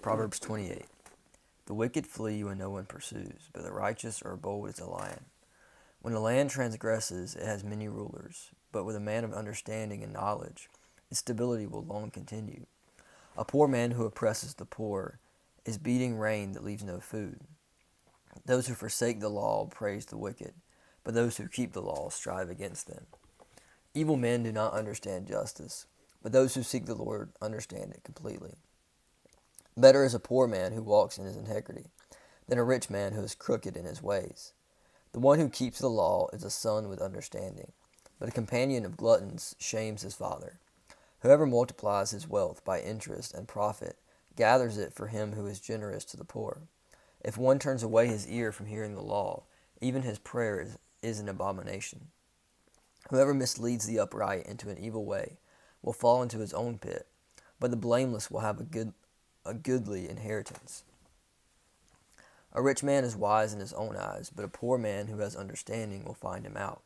Proverbs 28. The wicked flee when no one pursues, but the righteous are bold as a lion. When a land transgresses, it has many rulers, but with a man of understanding and knowledge, its stability will long continue. A poor man who oppresses the poor is beating rain that leaves no food. Those who forsake the law praise the wicked, but those who keep the law strive against them. Evil men do not understand justice, but those who seek the Lord understand it completely. Better is a poor man who walks in his integrity than a rich man who is crooked in his ways. The one who keeps the law is a son with understanding, but a companion of gluttons shames his father. Whoever multiplies his wealth by interest and profit gathers it for him who is generous to the poor. If one turns away his ear from hearing the law, even his prayer is an abomination. Whoever misleads the upright into an evil way will fall into his own pit, but the blameless will have a goodly inheritance. A rich man is wise in his own eyes, but a poor man who has understanding will find him out.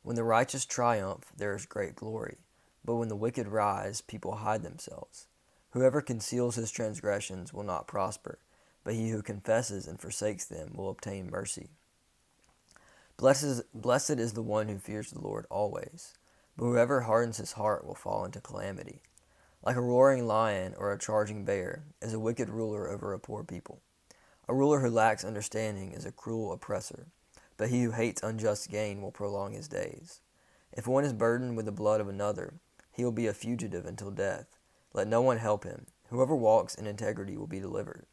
When the righteous triumph, there is great glory, but when the wicked rise, people hide themselves. Whoever conceals his transgressions will not prosper, but he who confesses and forsakes them will obtain mercy. Blessed is the one who fears the Lord always, but whoever hardens his heart will fall into calamity. Like a roaring lion or a charging bear is a wicked ruler over a poor people. A ruler who lacks understanding is a cruel oppressor, but he who hates unjust gain will prolong his days. If one is burdened with the blood of another, he will be a fugitive until death. Let no one help him. Whoever walks in integrity will be delivered.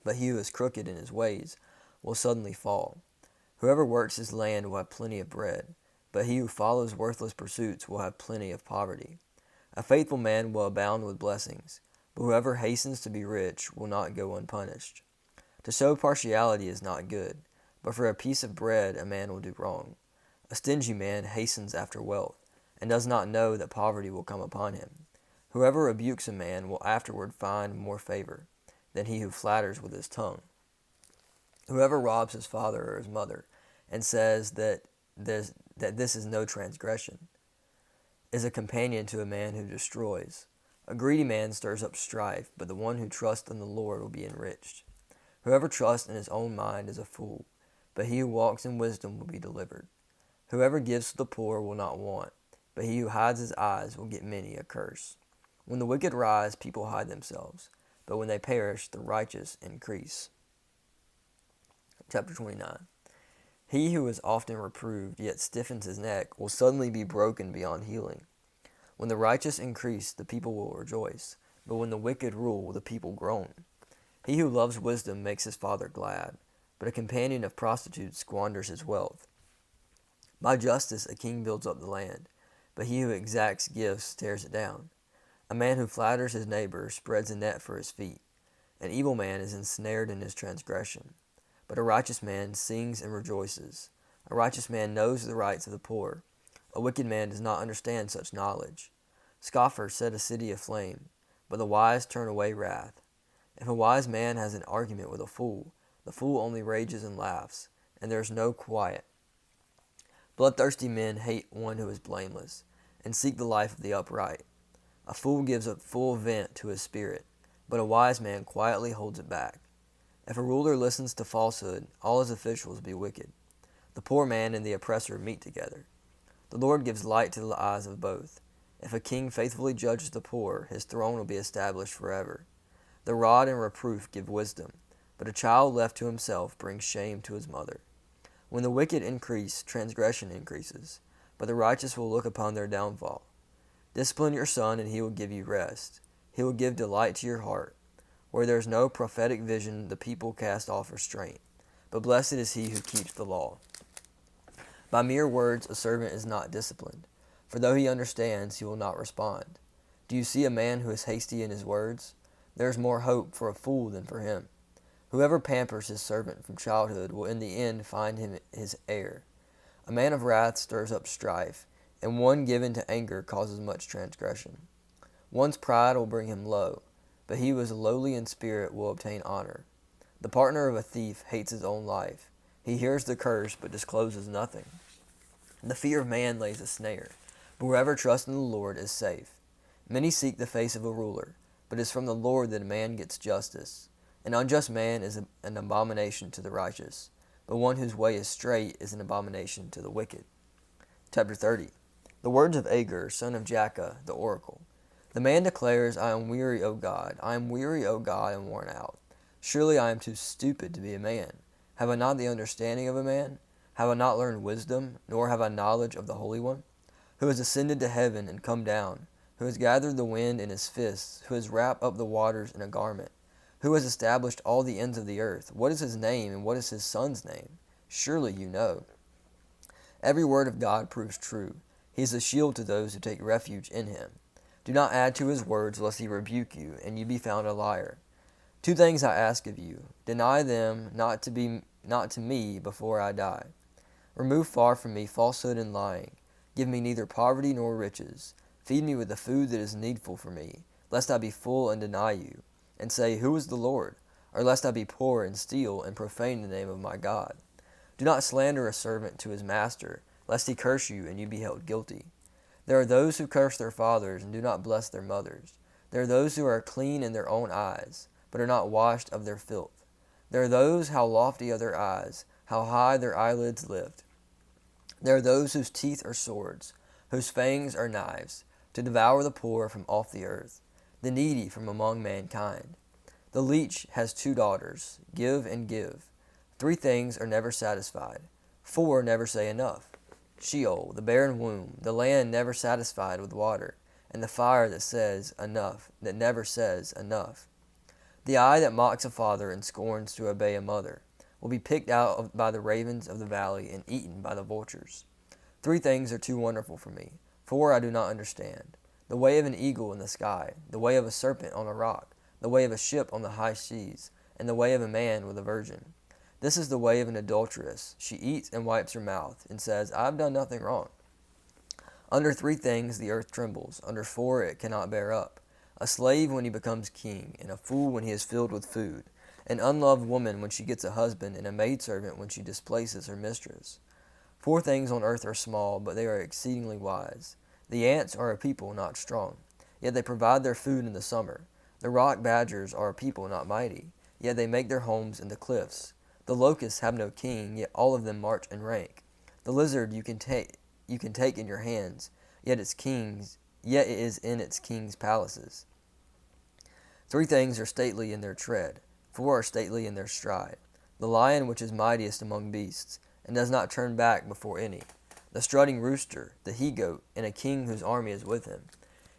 But he who is crooked in his ways will suddenly fall. Whoever works his land will have plenty of bread, but he who follows worthless pursuits will have plenty of poverty. A faithful man will abound with blessings, but whoever hastens to be rich will not go unpunished. To show partiality is not good, but for a piece of bread a man will do wrong. A stingy man hastens after wealth, and does not know that poverty will come upon him. Whoever rebukes a man will afterward find more favor than he who flatters with his tongue. Whoever robs his father or his mother, and says that this is no transgression, is a companion to a man who destroys. A greedy man stirs up strife, but the one who trusts in the Lord will be enriched. Whoever trusts in his own mind is a fool, but he who walks in wisdom will be delivered. Whoever gives to the poor will not want, but he who hides his eyes will get many a curse. When the wicked rise, people hide themselves, but when they perish, the righteous increase. Chapter 29. He who is often reproved, yet stiffens his neck, will suddenly be broken beyond healing. When the righteous increase, the people will rejoice, but when the wicked rule, the people groan. He who loves wisdom makes his father glad, but a companion of prostitutes squanders his wealth. By justice a king builds up the land, but he who exacts gifts tears it down. A man who flatters his neighbor spreads a net for his feet. An evil man is ensnared in his transgression, but a righteous man sings and rejoices. A righteous man knows the rights of the poor. A wicked man does not understand such knowledge. Scoffers set a city aflame, but the wise turn away wrath. If a wise man has an argument with a fool, the fool only rages and laughs, and there is no quiet. Bloodthirsty men hate one who is blameless, and seek the life of the upright. A fool gives a full vent to his spirit, but a wise man quietly holds it back. If a ruler listens to falsehood, all his officials will be wicked. The poor man and the oppressor meet together. The Lord gives light to the eyes of both. If a king faithfully judges the poor, his throne will be established forever. The rod and reproof give wisdom, but a child left to himself brings shame to his mother. When the wicked increase, transgression increases, but the righteous will look upon their downfall. Discipline your son, and he will give you rest. He will give delight to your heart. Where there is no prophetic vision, the people cast off restraint, but blessed is he who keeps the law. By mere words a servant is not disciplined, for though he understands, he will not respond. Do you see a man who is hasty in his words? There is more hope for a fool than for him. Whoever pampers his servant from childhood will in the end find him his heir. A man of wrath stirs up strife, and one given to anger causes much transgression. One's pride will bring him low, but he who is lowly in spirit will obtain honor. The partner of a thief hates his own life. He hears the curse, but discloses nothing. The fear of man lays a snare, but whoever trusts in the Lord is safe. Many seek the face of a ruler, but it is from the Lord that a man gets justice. An unjust man is an abomination to the righteous, but one whose way is straight is an abomination to the wicked. Chapter 30. The words of Agur, son of Jakeh, the oracle. The man declares, I am weary, O God. I am weary, O God, and worn out. Surely I am too stupid to be a man. Have I not the understanding of a man? Have I not learned wisdom, nor have I knowledge of the Holy One? Who has ascended to heaven and come down? Who has gathered the wind in his fists? Who has wrapped up the waters in a garment? Who has established all the ends of the earth? What is his name, and what is his son's name? Surely you know. Every word of God proves true. He is a shield to those who take refuge in him. Do not add to his words, lest he rebuke you, and you be found a liar. Two things I ask of you. Deny them not to me before I die. Remove far from me falsehood and lying. Give me neither poverty nor riches. Feed me with the food that is needful for me, lest I be full and deny you, and say, Who is the Lord? Or lest I be poor and steal and profane the name of my God. Do not slander a servant to his master, lest he curse you and you be held guilty. There are those who curse their fathers and do not bless their mothers. There are those who are clean in their own eyes, but are not washed of their filth. There are those, how lofty are their eyes, how high their eyelids lift. There are those whose teeth are swords, whose fangs are knives, to devour the poor from off the earth, the needy from among mankind. The leech has 2 daughters, give and give. 3 things are never satisfied. 4 never say enough. Sheol, the barren womb, the land never satisfied with water, and the fire that says enough, that never says enough. The eye that mocks a father and scorns to obey a mother will be picked out by the ravens of the valley and eaten by the vultures. 3 things are too wonderful for me, 4 I do not understand. The way of an eagle in the sky, the way of a serpent on a rock, the way of a ship on the high seas, and the way of a man with a virgin. This is the way of an adulteress. She eats and wipes her mouth, and says, I have done nothing wrong. Under 3 things the earth trembles, under 4 it cannot bear up. A slave when he becomes king, and a fool when he is filled with food, an unloved woman when she gets a husband, and a maidservant when she displaces her mistress. 4 things on earth are small, but they are exceedingly wise. The ants are a people not strong, yet they provide their food in the summer. The rock badgers are a people not mighty, yet they make their homes in the cliffs. The locusts have no king, yet all of them march in rank. The lizard you can take in your hands, yet it is in its king's palaces. 3 things are stately in their tread, 4 are stately in their stride. The lion which is mightiest among beasts, and does not turn back before any. The strutting rooster, the he-goat, and a king whose army is with him.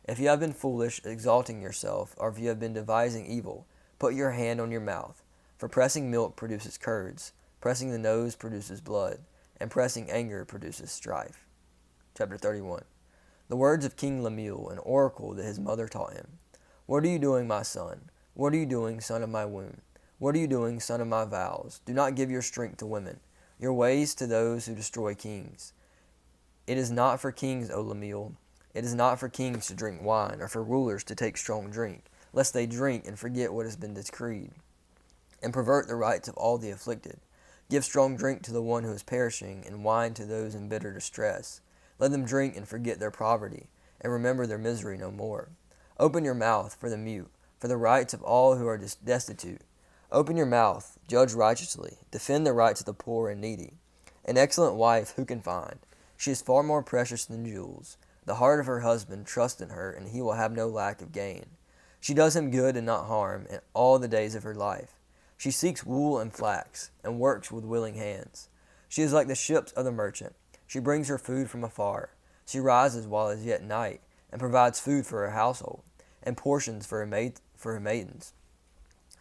If you have been foolish, exalting yourself, or if you have been devising evil, put your hand on your mouth. For pressing milk produces curds, pressing the nose produces blood, and pressing anger produces strife. Chapter 31. The words of King Lemuel, an oracle that his mother taught him. What are you doing, my son? What are you doing, son of my womb? What are you doing, son of my vows? Do not give your strength to women, your ways to those who destroy kings. It is not for kings, O Lemuel. It is not for kings to drink wine, or for rulers to take strong drink, lest they drink and forget what has been decreed, and pervert the rights of all the afflicted. Give strong drink to the one who is perishing, and wine to those in bitter distress. Let them drink and forget their poverty, and remember their misery no more. Open your mouth for the mute, for the rights of all who are destitute. Open your mouth, judge righteously, defend the rights of the poor and needy. An excellent wife who can find? She is far more precious than jewels. The heart of her husband trusts in her, and he will have no lack of gain. She does him good and not harm in all the days of her life. She seeks wool and flax, and works with willing hands. She is like the ships of the merchant. She brings her food from afar. She rises while it is yet night, and provides food for her household, and portions for her maidens.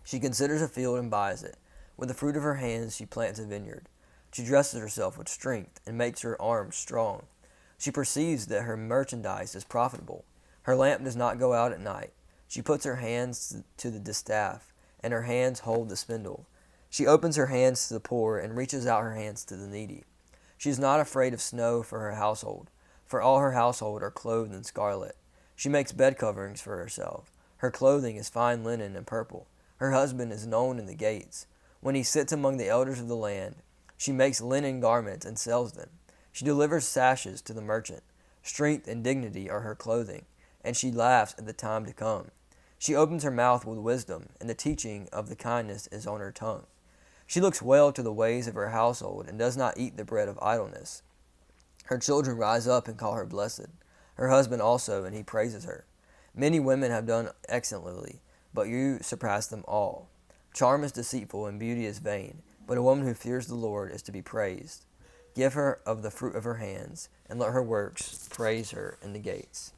She considers a field and buys it. With the fruit of her hands she plants a vineyard. She dresses herself with strength, and makes her arms strong. She perceives that her merchandise is profitable. Her lamp does not go out at night. She puts her hands to the distaff, and her hands hold the spindle. She opens her hands to the poor, and reaches out her hands to the needy. She is not afraid of snow for her household, for all her household are clothed in scarlet. She makes bed coverings for herself. Her clothing is fine linen and purple. Her husband is known in the gates. When he sits among the elders of the land, she makes linen garments and sells them. She delivers sashes to the merchant. Strength and dignity are her clothing, and she laughs at the time to come. She opens her mouth with wisdom, and the teaching of the kindness is on her tongue. She looks well to the ways of her household, and does not eat the bread of idleness. Her children rise up and call her blessed. Her husband also, and he praises her. Many women have done excellently, but you surpass them all. Charm is deceitful, and beauty is vain, but a woman who fears the Lord is to be praised. Give her of the fruit of her hands, and let her works praise her in the gates.